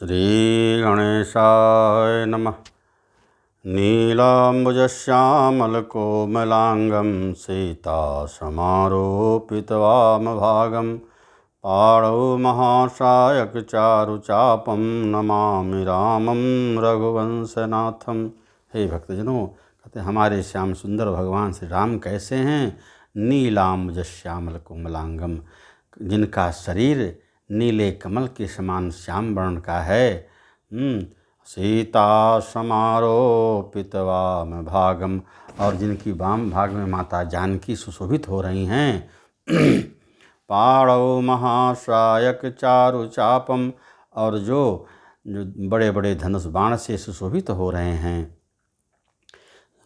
श्रीगणेशाय नमः। नीलाम्बुजश्यामलकोमलाङ्गं सीतासमारोपितवामभागं पाणौ महासायकचारुचापं नमामि रामं रघुवंशनाथम। हे भक्तजनों, कहते हैं हमारे श्याम सुंदर भगवान श्री राम कैसे हैं? नीलाम्बुजश्यामल कोमलांगम, जिनका शरीर नीले कमल के समान श्याम वर्ण का है। सीता समारोपित वाम भागम, और जिनकी वाम भाग में माता जानकी सुशोभित हो रही हैं। पाणौ महाश्रायक चारु चापम, और जो बड़े बड़े धनुष बाण से सुशोभित हो रहे हैं।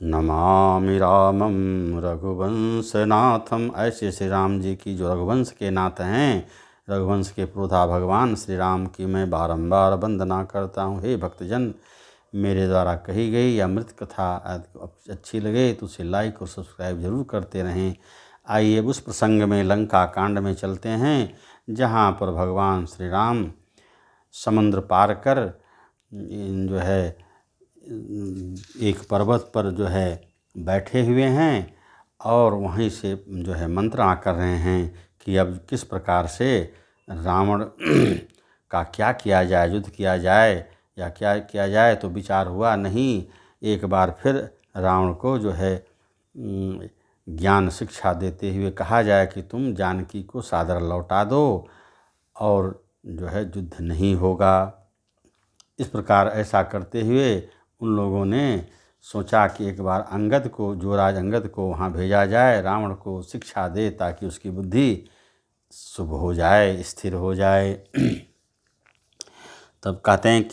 नमामि रामं रघुवंशनाथम, ऐसे श्री राम जी की जो रघुवंश के नाथ हैं, रघुवंश के पुरोधा भगवान श्री राम की मैं बारंबार वंदना करता हूँ। हे भक्तजन, मेरे द्वारा कही गई अमृत कथा अच्छी लगे तो उसे लाइक और सब्सक्राइब जरूर करते रहें। आइए उस प्रसंग में लंका कांड में चलते हैं, जहाँ पर भगवान श्री राम समुद्र पार कर जो है एक पर्वत पर जो है बैठे हुए हैं, और वहीं से जो है मंत्रणा कर रहे हैं कि अब किस प्रकार से रावण का क्या किया जाए, युद्ध किया जाए या क्या किया जाए। तो विचार हुआ नहीं, एक बार फिर रावण को जो है ज्ञान शिक्षा देते हुए कहा जाए कि तुम जानकी को सादर लौटा दो और जो है युद्ध नहीं होगा। इस प्रकार ऐसा करते हुए उन लोगों ने सोचा कि एक बार अंगद को, युवराज अंगद को वहाँ भेजा जाए, रावण को शिक्षा दे ताकि उसकी बुद्धि शुभ हो जाए, स्थिर हो जाए। तब कहते हैं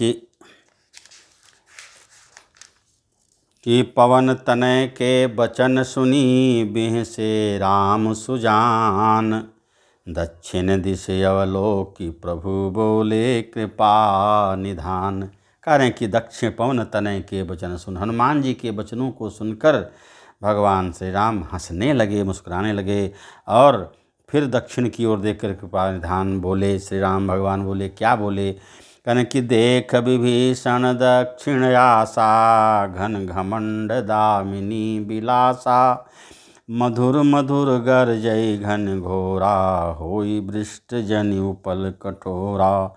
कि पवन तनय के बचन सुनी, बिह से राम सुजान, दक्षिण दिश अवलोकी प्रभु बोले कृपा निधान। कह रहे हैं कि दक्षिण पवन तनय के वचन सुन, हनुमान जी के वचनों को सुनकर भगवान श्री राम हंसने लगे, मुस्कुराने लगे, और फिर दक्षिण की ओर देखकर कृपा निधान बोले। श्री राम भगवान बोले, क्या बोले? कहने कि देख विभीषण दक्षिण आशा, घन घमंड दामिनी बिलासा, मधुर मधुर गरजय घन घोरा, होई वृष्ट जनि उपल कठोरा।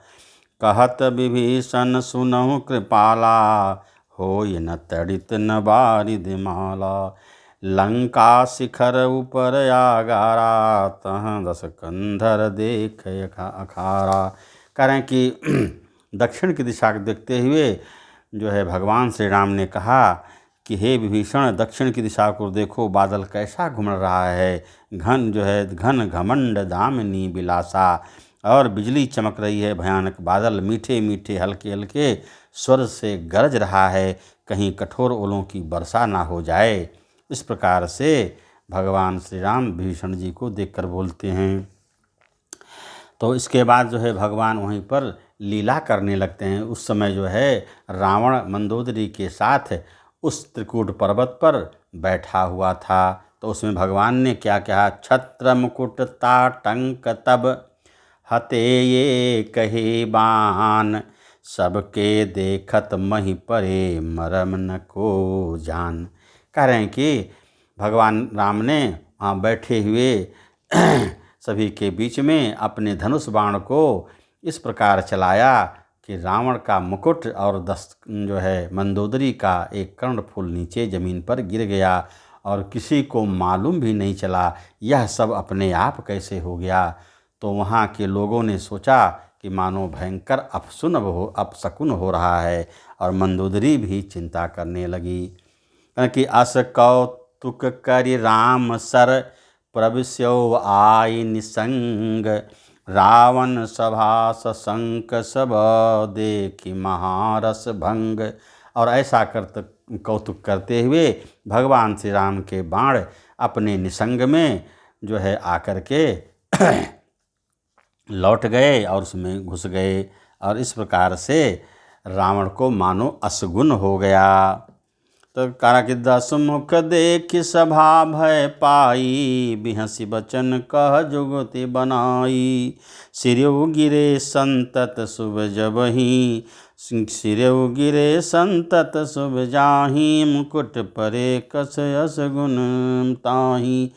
कहत विभीषण सुनहु कृपाला, होई न तड़ित न बारिद माला। लंका शिखर ऊपर आगारा, तहाँ दस कंधर देख अखारा। कह रहे हैं कि दक्षिण की दिशा को देखते हुए जो है भगवान श्री राम ने कहा कि हे विभीषण, दक्षिण की दिशा को देखो, बादल कैसा घूम रहा है। घन जो है घन घमंड दामिनी बिलासा, और बिजली चमक रही है भयानक। बादल मीठे मीठे हल्के हल्के स्वर से गरज रहा है, कहीं कठोर ओलों की वर्षा ना हो जाए। इस प्रकार से भगवान श्री राम विभीषण जी को देखकर बोलते हैं। तो इसके बाद जो है भगवान वहीं पर लीला करने लगते हैं। उस समय जो है रावण मंदोदरी के साथ उस त्रिकूट पर्वत पर बैठा हुआ था। तो उसमें भगवान ने क्या कहा? छत्र मुकुट ताटंक तब, हते ये कहे बान, सबके देखत मही परे मरम न को जान। कह रहे हैं कि भगवान राम ने वहाँ बैठे हुए सभी के बीच में अपने धनुष बाण को इस प्रकार चलाया कि रावण का मुकुट और जो है मंदोदरी का एक कर्णफूल नीचे जमीन पर गिर गया, और किसी को मालूम भी नहीं चला यह सब अपने आप कैसे हो गया। तो वहाँ के लोगों ने सोचा कि मानो भयंकर अपशकुन हो रहा है, और मंदोदरी भी चिंता करने लगी कि अस कौतुक करि राम सर, प्रविश्यो आई निसंग, रावण सभा सशंक सब, देखी महारस भंग। और ऐसा कौतुक करते हुए भगवान श्री राम के बाण अपने निसंग में जो है आकर के लौट गए और उसमें घुस गए, और इस प्रकार से रावण को मानो असगुन हो गया। तो कहा कि 10 मुख देख सभा भय पाई, बिहसी बचन कह जुगति बनाई। सिरऊ गिरे संतत शुभ जबहि, सिरऊ गिरे संतत शुभ जाहि, मुकुट परे कस यस गुण ताहि।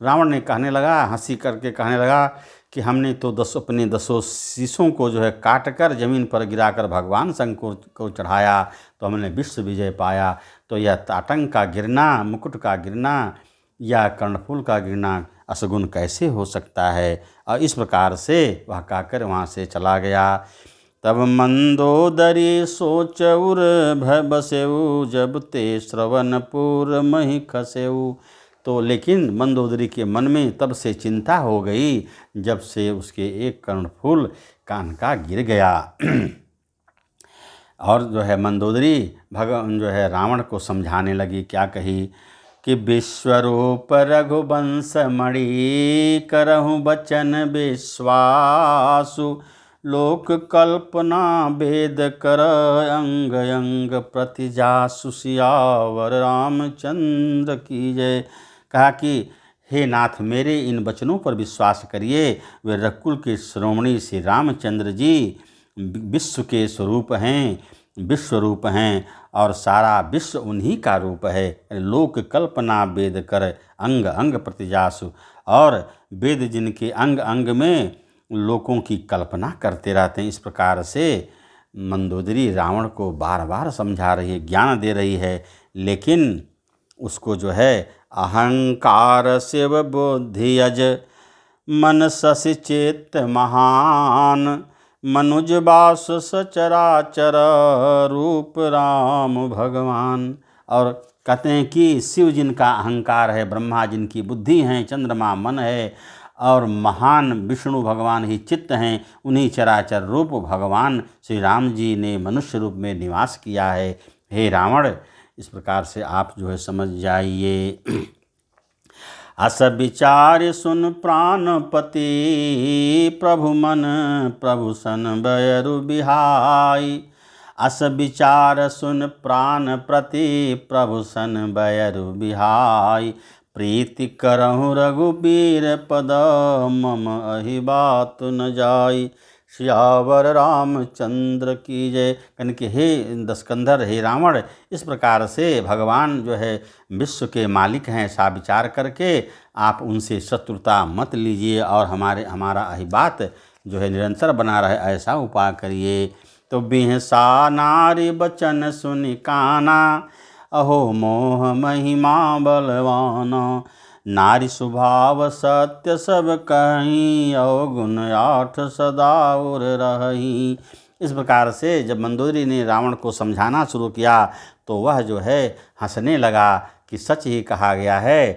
रावण ने कहने लगा, हंसी करके कहने लगा कि हमने तो अपने 10 शीशों को जो है काट कर ज़मीन पर गिराकर भगवान शंकर को चढ़ाया तो हमने विश्व विजय पाया। तो यह ताटंक का गिरना, मुकुट का गिरना या कर्णफूल का गिरना असगुण कैसे हो सकता है। और इस प्रकार से वह कहकर वहाँ से चला गया। तब मंदोदरी सोचउर भय बसेऊ, जब ते श्रवणपुर मही खसेऊ। तो लेकिन मंदोदरी के मन में तब से चिंता हो गई जब से उसके एक कर्णफूल कान का गिर गया। और जो है मंदोदरी भगवान जो है रावण को समझाने लगी, क्या कही कि विश्वरूप रघुवंश मणि, करहु बचन विश्वासु, लोक कल्पना वेद कर, अंग अंग प्रति जासु, सियावर रामचंद्र की जय। कहा कि हे नाथ, मेरे इन वचनों पर विश्वास करिए। वे रघुकुल के शिरोमणि श्री रामचंद्र जी विश्व के स्वरूप हैं, विश्वरूप हैं और सारा विश्व उन्हीं का रूप है। लोक कल्पना वेद कर, अंग अंग प्रतिजासु। और वेद जिनके अंग अंग में लोकों की कल्पना करते रहते हैं। इस प्रकार से मंदोदरी रावण को बार बार समझा रही है, ज्ञान दे रही है, लेकिन उसको जो है अहंकार शिव बुद्धि अज, मन शशि चेत महान, मनुज बास सचराचर, रूप राम भगवान। और कहते हैं कि शिव जिनका अहंकार है, ब्रह्मा जिनकी बुद्धि है, चंद्रमा मन है और महान विष्णु भगवान ही चित्त हैं, उन्हीं चराचर रूप भगवान श्री राम जी ने मनुष्य रूप में निवास किया है। हे रावण, इस प्रकार से आप जो है समझ जाइए। अस विचार सुन प्राणपति, प्रभु मन प्रभु सन बयरु बिहाई। अस विचार सुन प्राण प्रति, प्रभु सन बयरु बिहाई। प्रीति करहु रघुबीर पद, मम अहि बात न जाई। सियावर रामचंद्र की जय। कन के हे दशकंधर, हे रावण, इस प्रकार से भगवान जो है विश्व के मालिक हैं, ऐसा विचार करके आप उनसे शत्रुता मत लीजिए और हमारा अहिबात जो है निरंतर बना रहे, ऐसा उपाय करिए। तो बिहसा नारी बचन सुनि काना, अहो मोह महिमा बलवाना। नारी स्वभाव सत्य सब कहीं, अवगुण 8 सदा उर रही। इस प्रकार से जब मंदोदरी ने रावण को समझाना शुरू किया तो वह जो है हंसने लगा कि सच ही कहा गया है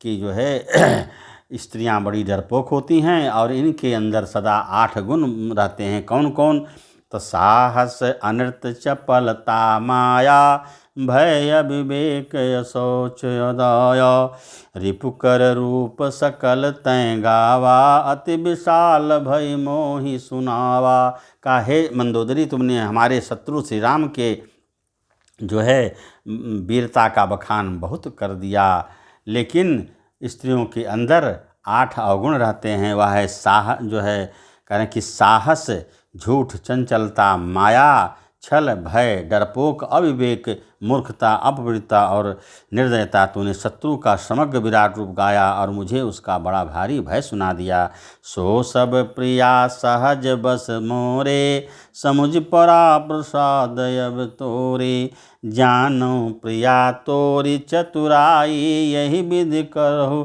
कि जो है स्त्रियां बड़ी डरपोक होती हैं और इनके अंदर सदा 8 गुण रहते हैं। कौन कौन? तो साहस, अनृत, चपलता, माया, भय, विवेक, शौच, अदाया। रिपुकर रूप सकल तैं गावा, अति विशाल भय मोहि सुनावा। काहे मंदोदरी, तुमने हमारे शत्रु श्री राम के जो है वीरता का बखान बहुत कर दिया, लेकिन स्त्रियों के अंदर 8 अवगुण रहते हैं। वह है जो है कहें कि साहस, झूठ, चंचलता, माया, छल, भय, डरपोक, अविवेक, मूर्खता, अपवित्रता और निर्दयता। तूने शत्रु का समग्र विराट रूप गाया और मुझे उसका बड़ा भारी भय सुना दिया। सो सब प्रिया सहज बस मोरे, समुझ परा प्रसाद अब तोरे। जानो प्रिया तोरी चतुराई, यही विधि करहु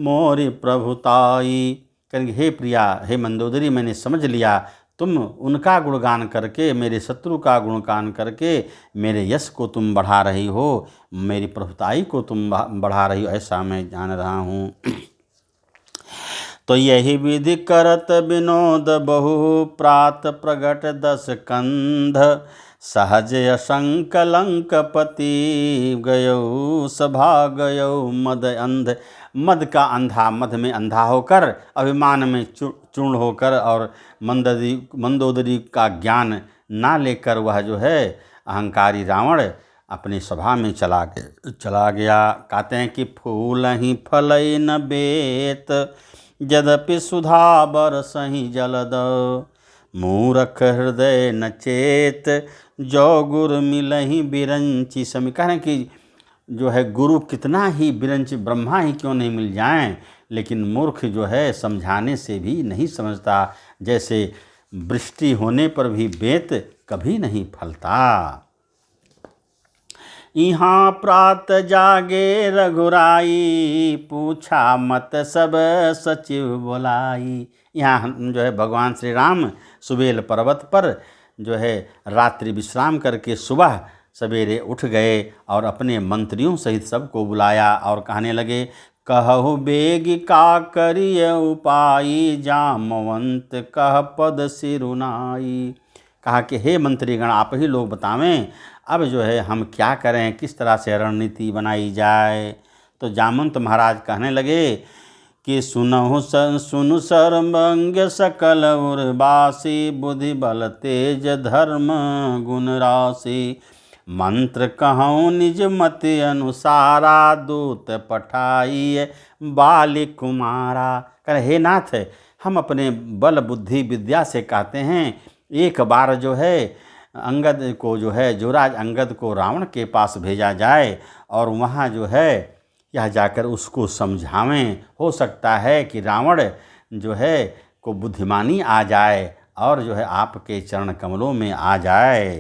मोरी प्रभुताई। कहेंगे हे प्रिया, हे मंदोदरी, मैंने समझ लिया, तुम उनका गुणगान करके, मेरे शत्रु का गुणगान करके मेरे यश को तुम बढ़ा रही हो, मेरी प्रभुताई को तुम बढ़ा रही हो, ऐसा मैं जान रहा हूँ। तो यही विधि करत विनोद बहु, प्रात प्रगट 10 कंध। सहज असंक लंकपति, गयो सभा गयो मद अंध। मद का अंधा, मद में अंधा होकर, अभिमान में चूर्ण होकर और मंदोदरी का ज्ञान ना लेकर वह जो है अहंकारी रावण अपनी सभा में चला गया। कहते हैं कि फूल ही फलई न बेत, यद्यपि सुधा बरसहि जलद, मूरख हृदय न चेत, जो गुर मिलहि बिरंचि समी। कह रहे हैं कि जो है गुरु कितना ही बिरंच ब्रह्मा ही क्यों नहीं मिल जाएं, लेकिन मूर्ख जो है समझाने से भी नहीं समझता। जैसे वृष्टि होने पर भी बेत कभी नहीं फलता। यहाँ प्रात जागे रघुराई, पूछा मत सब सचिव बोलाई। यहाँ जो है भगवान श्री राम सुबेल पर्वत पर जो है रात्रि विश्राम करके सुबह सवेरे उठ गए और अपने मंत्रियों सहित सबको बुलाया और कहने लगे, कहु बेग का करिय उपाई, जामवंत कह पद सिरुनाई। कहा कि हे मंत्रीगण, आप ही लोग बतावें अब जो है हम क्या करें, किस तरह से रणनीति बनाई जाए। तो जामवंत महाराज कहने लगे कि सुनु सर्वंग सकल उर्वासी, बुद्धि बल तेज धर्म गुण राशि, मंत्र कहूँ निज मति अनुसारा, दूत पठाइए बाली कुमारा। कहे हे नाथ, हम अपने बल बुद्धि विद्या से कहते हैं एक बार जो है अंगद को जो है युवराज अंगद को रावण के पास भेजा जाए और वहाँ जो है यह जाकर उसको समझावें। हो सकता है कि रावण जो है को बुद्धिमानी आ जाए और जो है आपके चरण कमलों में आ जाए।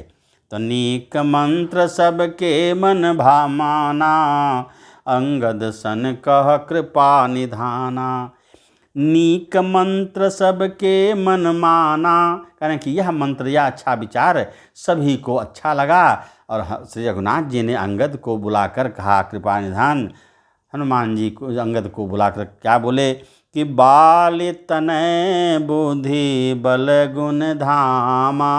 तो नीक मंत्र सबके मन भामाना, अंगद सन कह कृपा निधाना। नीक मंत्र सबके मन माना, कारण कि यह मंत्र या अच्छा विचार सभी को अच्छा लगा। और श्री रघुनाथ जी ने अंगद को बुलाकर कहा कृपा निधान। हनुमान जी को अंगद को बुलाकर क्या बोले कि बाल तनय बुद्धि बल गुण धामा,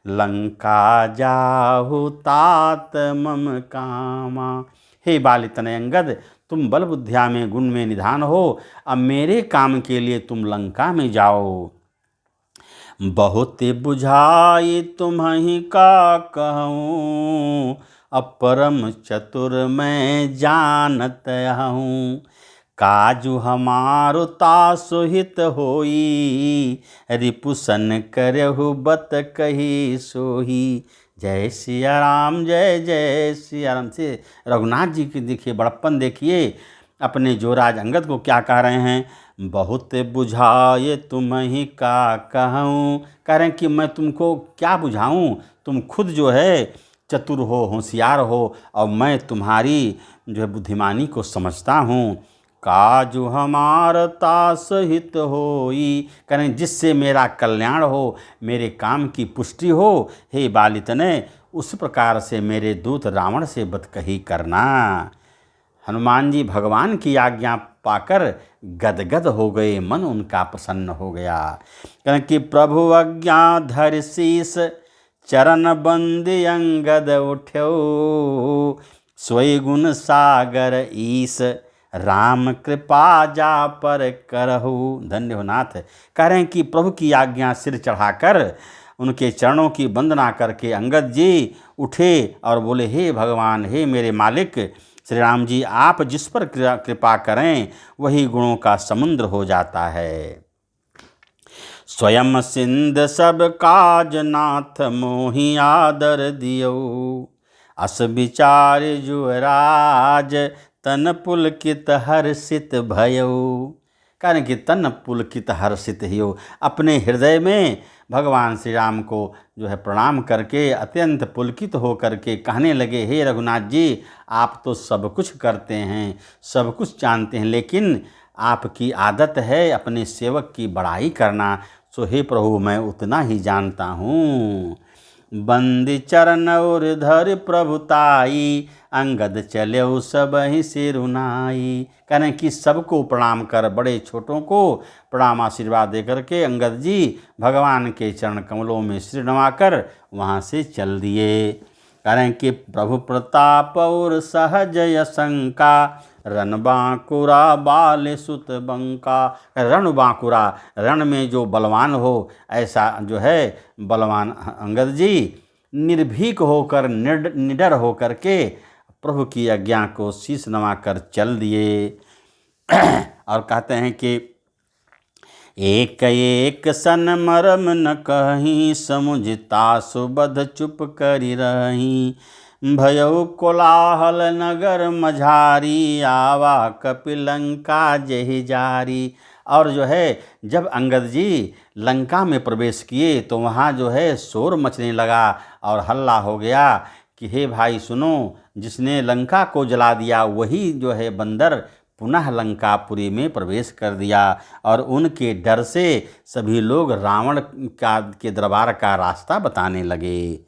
लंका जाहु तात मम कामा। हे बाल तनय अंगद, तुम बल बुद्धिया में गुण में निधान हो, अब मेरे काम के लिए तुम लंका में जाओ। बहुत बुझाई तुम्हि का कहूँ, अपरम चतुर मैं जानत हूँ। काजु हमारो तासु हित होई, रिपुसन करहु बत कही सोही। जय सिया राम, जय जय सिया राम। से रघुनाथ जी की देखिए बड़प्पन, देखिए अपने जोराज अंगद को क्या कह रहे हैं, बहुत बुझाए तुम्हि का कहूँ। कह रहे हैं कि मैं तुमको क्या बुझाऊँ, तुम खुद जो है चतुर हो, होशियार हो और मैं तुम्हारी जो है बुद्धिमानी को समझता हूँ। काजु हमार तास हित होई, करें जिससे मेरा कल्याण हो, मेरे काम की पुष्टि हो। हे बालितने, उस प्रकार से मेरे दूत रावण से बदकही करना। हनुमान जी भगवान की आज्ञा पाकर गदगद हो गए, मन उनका प्रसन्न हो गया। क्योंकि प्रभु आज्ञा धर शीस, चरण बंदी अंगद उठ्यो। सोई गुण सागर ईस, राम कृपा जा पर करहु। धन्य हो नाथ। कह रहे हैं कि प्रभु की आज्ञा सिर चढ़ाकर उनके चरणों की वंदना करके अंगद जी उठे और बोले, हे भगवान, हे मेरे मालिक श्री राम जी, आप जिस पर कृपा करें वही गुणों का समुद्र हो जाता है। स्वयं सिंध सब काज नाथ, मोहि आदर दियो। अस विचार युवराज, तन पुलकित हर्षित भयो। कारण कि तन पुलकित हर्षित हो, अपने हृदय में भगवान श्री राम को जो है प्रणाम करके अत्यंत पुलकित हो करके कहने लगे, हे रघुनाथ जी, आप तो सब कुछ करते हैं, सब कुछ जानते हैं, लेकिन आपकी आदत है अपने सेवक की बड़ाई करना। सो हे प्रभु, मैं उतना ही जानता हूँ। बंदी चरण और धर प्रभुताई, अंगद चले सब ही सिरुनाई। कहने कि सबको प्रणाम कर, बड़े छोटों को प्रणाम आशीर्वाद दे करके अंगद जी भगवान के चरण कमलों में सिर नवाकर वहाँ से चल दिए। करें कि प्रभु प्रताप और सहज यशंका, रण बांकुरा बाल सुत बंका। रण बांकुरा, रण में जो बलवान हो ऐसा जो है बलवान अंगद जी निर्भीक होकर निडर होकर के प्रभु की आज्ञा को शीश नवाकर चल दिए। और कहते हैं कि एक एक सन मरम न कहीं, समुझता सुबध चुप करी रही। भयउ कोलाहल नगर मझारी, आवा कपिलंका जहि जारी। और जो है जब अंगद जी लंका में प्रवेश किए तो वहाँ जो है शोर मचने लगा और हल्ला हो गया कि हे भाई सुनो, जिसने लंका को जला दिया वही जो है बंदर पुनः लंकापुरी में प्रवेश कर दिया। और उनके डर से सभी लोग रावण के दरबार का रास्ता बताने लगे।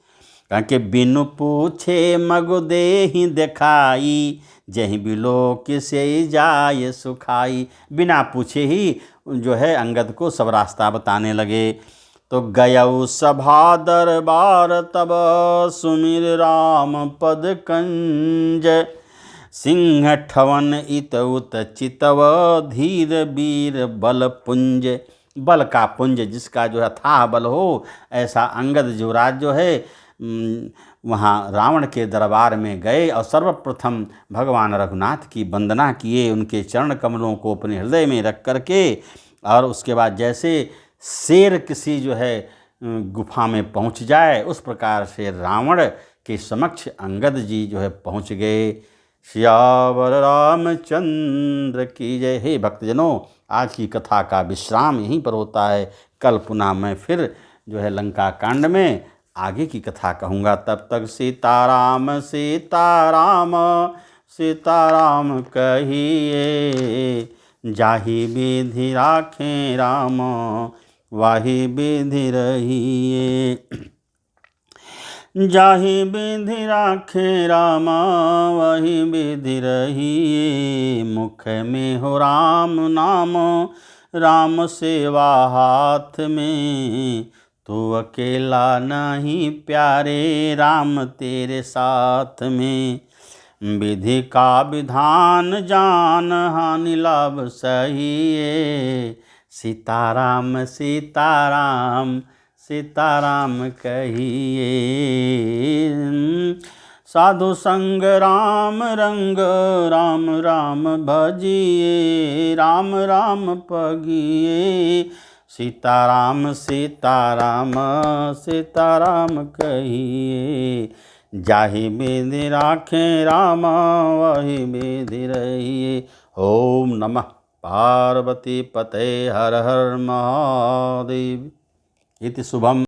कहा कि बिनु पूछे मगु देहि दिखाई, जहीं बिलोक से जाय सुखाई। बिना पूछे ही जो है अंगद को सब रास्ता बताने लगे। तो गयउ सभा दरबार तब, सुमिर राम पद कंज। सिंह ठवन इत उत चितव, धीर वीर बल पुंज। बल का पुंज, जिसका जो है अथाह बल हो, ऐसा अंगद युवराज जो है वहाँ रावण के दरबार में गए और सर्वप्रथम भगवान रघुनाथ की वंदना किए, उनके चरण कमलों को अपने हृदय में रख करके। और उसके बाद जैसे शेर किसी जो है गुफा में पहुँच जाए, उस प्रकार से रावण के समक्ष अंगद जी जो है पहुँच गए। सियावर रामचंद्र की जय। हे भक्तजनों, आज की कथा का विश्राम यहीं पर होता है। कल पुनः मैं फिर जो है लंका कांड में आगे की कथा कहूँगा। तब तक सीताराम सीताराम सीताराम कहिए, जाहि विधि राखें राम वाहि विधि रहिए। जाहि विधि राखें राम वही विधि रहिए। मुख में हो राम नाम, राम सेवा हाथ में। तू अकेला नहीं प्यारे, राम तेरे साथ में। विधि का विधान जान, हानि लाभ सहिए। सीताराम सीताराम सीताराम कहिए। साधु संग राम रंग, राम राम भजिए। राम राम पगिए। सीताराम सीताराम सीताराम कहिए। जाहि विधि राखें राम वही विधि रहिए। ओम नमः पार्वती पते हर हर महादेव। इति शुभम।